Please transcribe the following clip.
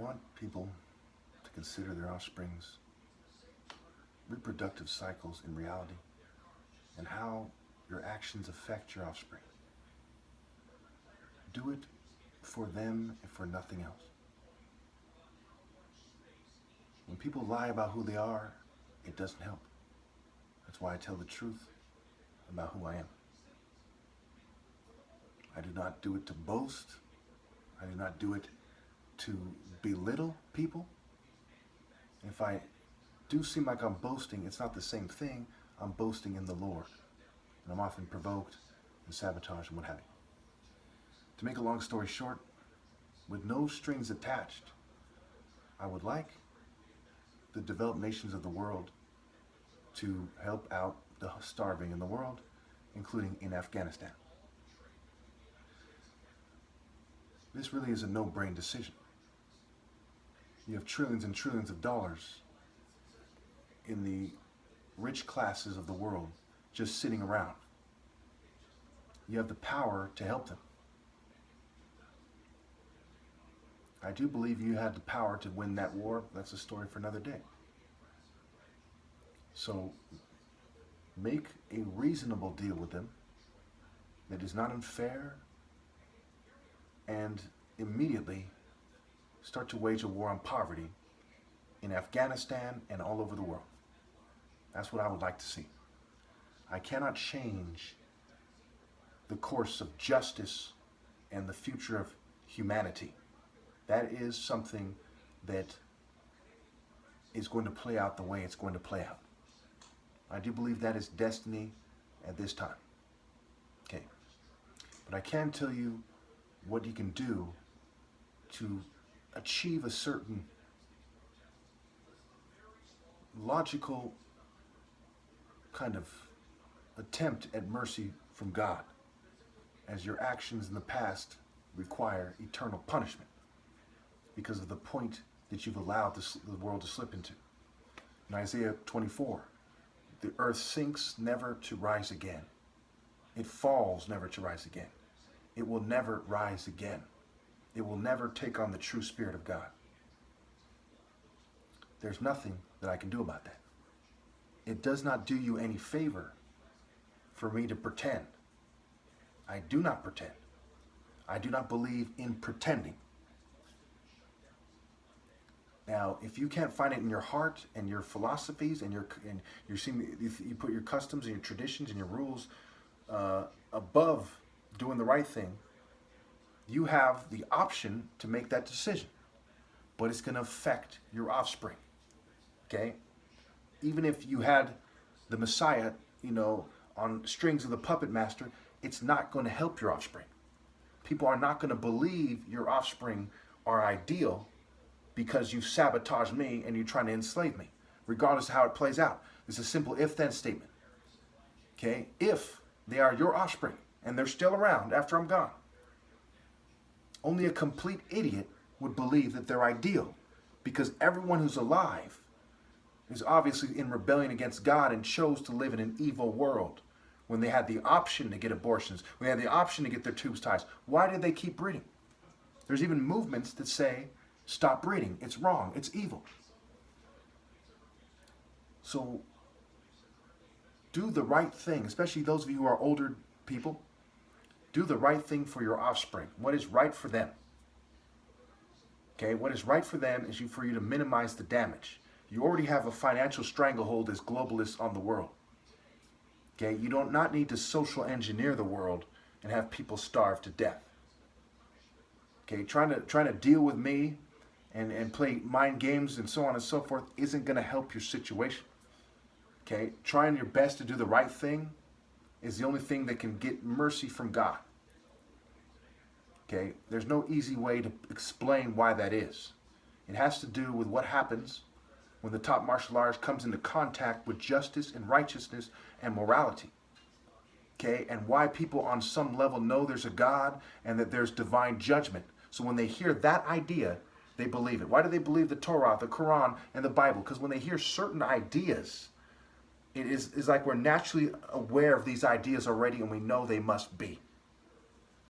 want people to consider their offspring's reproductive cycles in reality and how your actions affect your offspring. Do it for them and for nothing else. When people lie about who they are, it doesn't help. That's why I tell the truth about who I am. I do not do it to boast. I do not do it to belittle people. If I do seem like I'm boasting, it's not the same thing. I'm boasting in the Lord. And I'm often provoked and sabotaged and what have you. To make a long story short, with no strings attached, I would like the developed nations of the world to help out the starving in the world, including in Afghanistan. This really is a no-brain decision. You have trillions and trillions of dollars in the rich classes of the world just sitting around. You have the power to help them. I do believe you had the power to win that war. That's a story for another day. So make a reasonable deal with them that is not unfair, and immediately start to wage a war on poverty in Afghanistan and all over the world. That's what I would like to see. I cannot change the course of justice and the future of humanity. That is something that is going to play out the way it's going to play out. I do believe that is destiny at this time. Okay. But I can tell you what you can do to achieve a certain logical kind of attempt at mercy from God, as your actions in the past require eternal punishment because of the point that you've allowed the world to slip into. In Isaiah 24, the earth sinks never to rise again. It falls never to rise again. It will never rise again. It will never take on the true Spirit of God. There's nothing that I can do about that. It does not do you any favor for me to pretend. I do not pretend. I do not believe in pretending. Now, if you can't find it in your heart and your philosophies and you put your customs and your traditions and your rules above doing the right thing, you have the option to make that decision. But it's going to affect your offspring. Okay? Even if you had the Messiah, on strings of the puppet master, it's not going to help your offspring. People are not going to believe your offspring are ideal because you've sabotaged me and you're trying to enslave me, regardless of how it plays out. It's a simple if-then statement. Okay? If they are your offspring and they're still around after I'm gone, only a complete idiot would believe that they're ideal, because everyone who's alive is obviously in rebellion against God and chose to live in an evil world when they had the option to get abortions, when they had the option to get their tubes tied. Why did they keep breeding? There's even movements that say, stop breeding. It's wrong. It's evil. So do the right thing, especially those of you who are older people. Do the right thing for your offspring. What is right for them? Okay, what is right for them is for you to minimize the damage. You already have a financial stranglehold as globalists on the world. Okay, you do not need to social engineer the world and have people starve to death. Okay, trying to deal with me and play mind games and so on and so forth isn't going to help your situation. Okay, trying your best to do the right thing is the only thing that can get mercy from God. Okay, there's no easy way to explain why that is. It has to do with what happens when the top martial artist comes into contact with justice and righteousness and morality. Okay, and why people on some level know there's a God and that there's divine judgment. So when they hear that idea, they believe it. Why do they believe the Torah, the Quran, and the Bible? Because when they hear certain ideas, it is like we're naturally aware of these ideas already and we know they must be.